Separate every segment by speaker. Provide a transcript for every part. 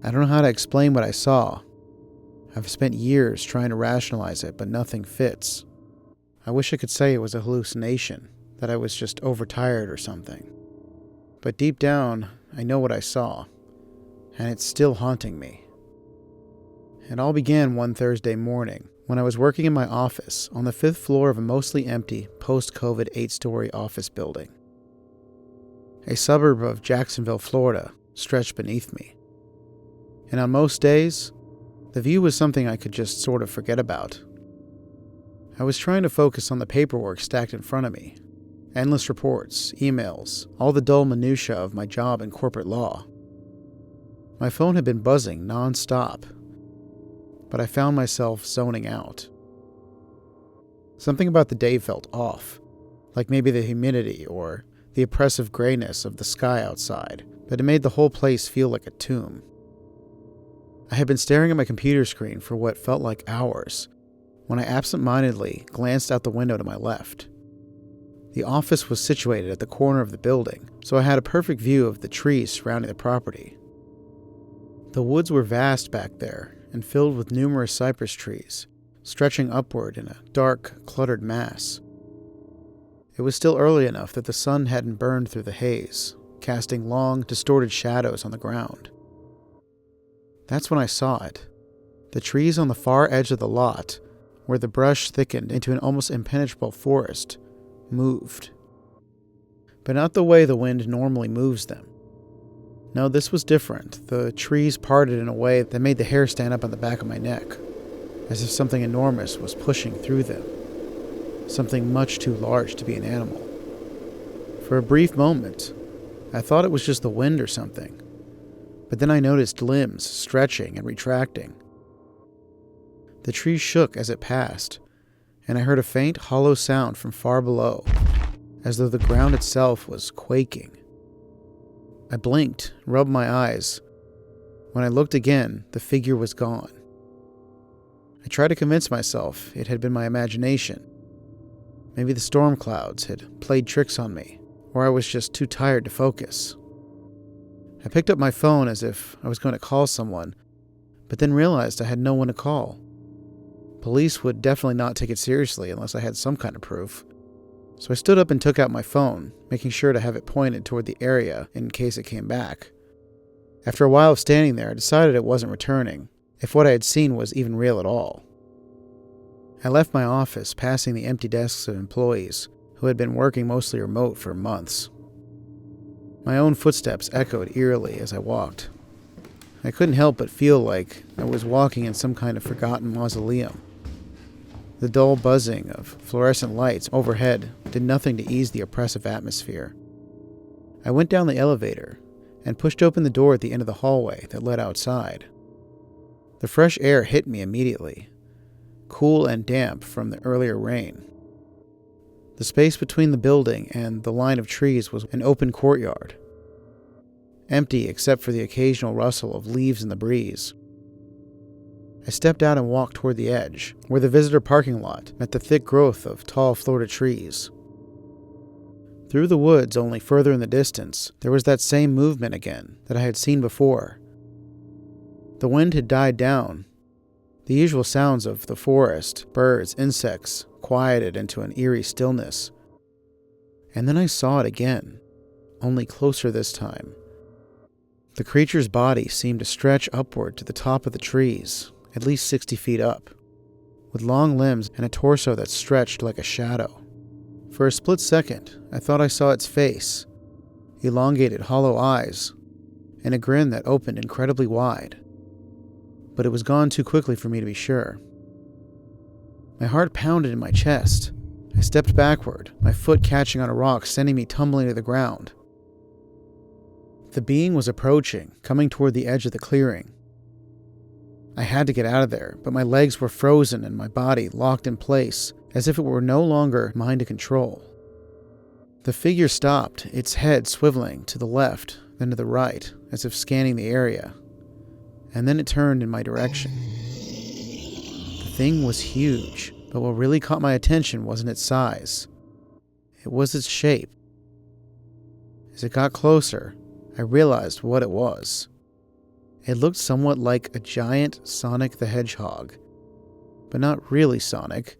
Speaker 1: I don't know how to explain what I saw. I've spent years trying to rationalize it, but nothing fits. I wish I could say it was a hallucination, that I was just overtired or something. But deep down, I know what I saw, and it's still haunting me. It all began one Thursday morning when I was working in my office on the 5th floor of a mostly empty, post-COVID 8-story office building. A suburb of Jacksonville, Florida, stretched beneath me. And on most days, the view was something I could just sort of forget about. I was trying to focus on the paperwork stacked in front of me. Endless reports, emails, all the dull minutiae of my job in corporate law. My phone had been buzzing non-stop, but I found myself zoning out. Something about the day felt off, like maybe the humidity or the oppressive grayness of the sky outside, but it made the whole place feel like a tomb. I had been staring at my computer screen for what felt like hours when I absent-mindedly glanced out the window to my left. The office was situated at the corner of the building, so I had a perfect view of the trees surrounding the property. The woods were vast back there and filled with numerous cypress trees, stretching upward in a dark, cluttered mass. It was still early enough that the sun hadn't burned through the haze, casting long, distorted shadows on the ground. That's when I saw it. The trees on the far edge of the lot, where the brush thickened into an almost impenetrable forest, moved. But not the way the wind normally moves them. No, this was different. The trees parted in a way that made the hair stand up on the back of my neck, as if something enormous was pushing through them. Something much too large to be an animal. For a brief moment, I thought it was just the wind or something, but then I noticed limbs stretching and retracting. The tree shook as it passed, and I heard a faint, hollow sound from far below, as though the ground itself was quaking. I blinked, rubbed my eyes. When I looked again, the figure was gone. I tried to convince myself it had been my imagination. Maybe the storm clouds had played tricks on me, or I was just too tired to focus. I picked up my phone as if I was going to call someone, but then realized I had no one to call. Police would definitely not take it seriously unless I had some kind of proof. So I stood up and took out my phone, making sure to have it pointed toward the area in case it came back. After a while of standing there, I decided it wasn't returning, if what I had seen was even real at all. I left my office, passing the empty desks of employees who had been working mostly remote for months. My own footsteps echoed eerily as I walked. I couldn't help but feel like I was walking in some kind of forgotten mausoleum. The dull buzzing of fluorescent lights overhead did nothing to ease the oppressive atmosphere. I went down the elevator and pushed open the door at the end of the hallway that led outside. The fresh air hit me immediately, cool and damp from the earlier rain. The space between the building and the line of trees was an open courtyard, empty except for the occasional rustle of leaves in the breeze. I stepped out and walked toward the edge, where the visitor parking lot met the thick growth of tall Florida trees. Through the woods, only further in the distance, there was that same movement again that I had seen before. The wind had died down. The usual sounds of the forest, birds, insects, quieted into an eerie stillness. And then I saw it again, only closer this time. The creature's body seemed to stretch upward to the top of the trees, at least 60 feet up, with long limbs and a torso that stretched like a shadow. For a split second, I thought I saw its face, elongated hollow eyes, and a grin that opened incredibly wide. But it was gone too quickly for me to be sure. My heart pounded in my chest. I stepped backward, my foot catching on a rock, sending me tumbling to the ground. The being was approaching, coming toward the edge of the clearing. I had to get out of there, but my legs were frozen and my body locked in place, as if it were no longer mine to control. The figure stopped, its head swiveling to the left, then to the right, as if scanning the area. And then it turned in my direction. The thing was huge, but what really caught my attention wasn't its size. It was its shape. As it got closer, I realized what it was. It looked somewhat like a giant Sonic the Hedgehog, but not really Sonic.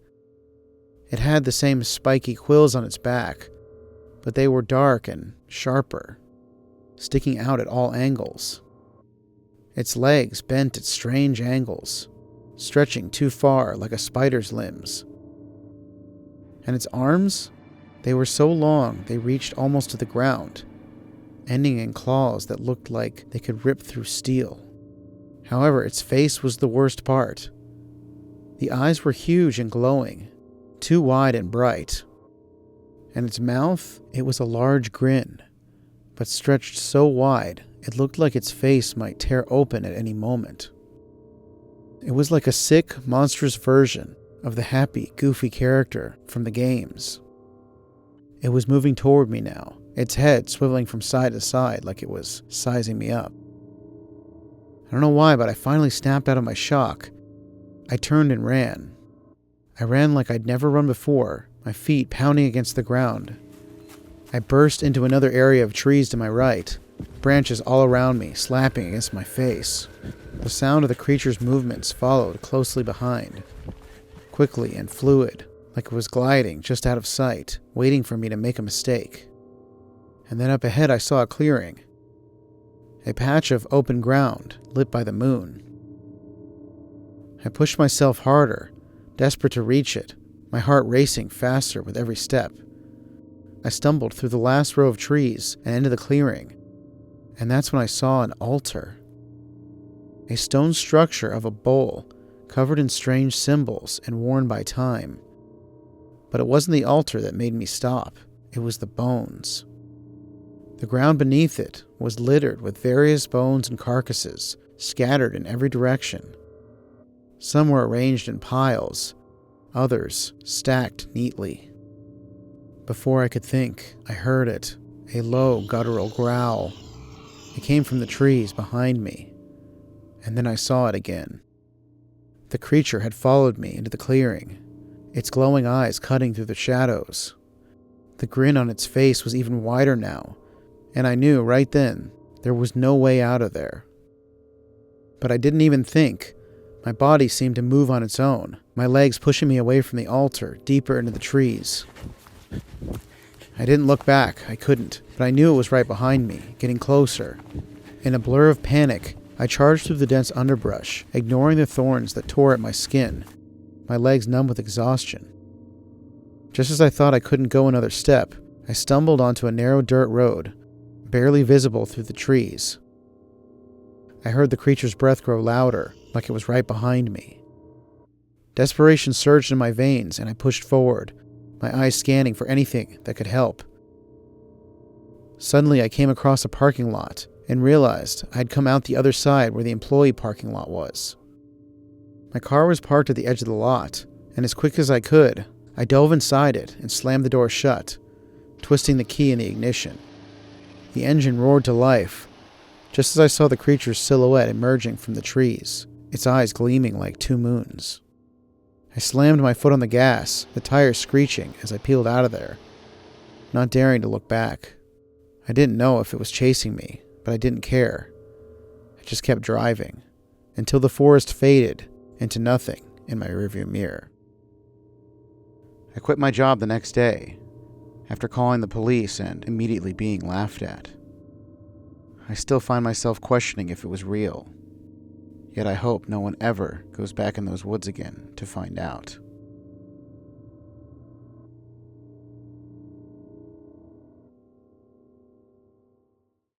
Speaker 1: It had the same spiky quills on its back, but they were dark and sharper, sticking out at all angles. Its legs bent at strange angles, stretching too far like a spider's limbs. And its arms? They were so long they reached almost to the ground, ending in claws that looked like they could rip through steel. However, its face was the worst part. The eyes were huge and glowing, too wide and bright. And its mouth, it was a large grin, but stretched so wide it looked like its face might tear open at any moment. It was like a sick, monstrous version of the happy, goofy character from the games. It was moving toward me now, its head swiveling from side to side like it was sizing me up. I don't know why, but I finally snapped out of my shock. I turned and ran. I ran like I'd never run before, my feet pounding against the ground. I burst into another area of trees to my right, branches all around me slapping against my face. The sound of the creature's movements followed closely behind, quickly and fluid, like it was gliding just out of sight, waiting for me to make a mistake. And then up ahead I saw a clearing, a patch of open ground lit by the moon. I pushed myself harder, desperate to reach it, my heart racing faster with every step. I stumbled through the last row of trees and into the clearing, and that's when I saw an altar. A stone structure of a bowl, covered in strange symbols and worn by time. But it wasn't the altar that made me stop, it was the bones. The ground beneath it was littered with various bones and carcasses, scattered in every direction. Some were arranged in piles, others stacked neatly. Before I could think, I heard it, a low, guttural growl. It came from the trees behind me, and then I saw it again. The creature had followed me into the clearing, its glowing eyes cutting through the shadows. The grin on its face was even wider now, and I knew right then there was no way out of there. But I didn't even think. My body seemed to move on its own, my legs pushing me away from the altar, deeper into the trees. I didn't look back, I couldn't, but I knew it was right behind me, getting closer. In a blur of panic, I charged through the dense underbrush, ignoring the thorns that tore at my skin, my legs numb with exhaustion. Just as I thought I couldn't go another step, I stumbled onto a narrow dirt road, barely visible through the trees. I heard the creature's breath grow louder, like it was right behind me. Desperation surged in my veins, and I pushed forward, my eyes scanning for anything that could help. Suddenly, I came across a parking lot and realized I had come out the other side where the employee parking lot was. My car was parked at the edge of the lot, and as quick as I could, I dove inside it and slammed the door shut, twisting the key in the ignition. The engine roared to life, just as I saw the creature's silhouette emerging from the trees, its eyes gleaming like two moons. I slammed my foot on the gas, the tires screeching as I peeled out of there, not daring to look back. I didn't know if it was chasing me, but I didn't care. I just kept driving, until the forest faded into nothing in my rearview mirror. I quit my job the next day, after calling the police and immediately being laughed at. I still find myself questioning if it was real. Yet I hope no one ever goes back in those woods again to find out.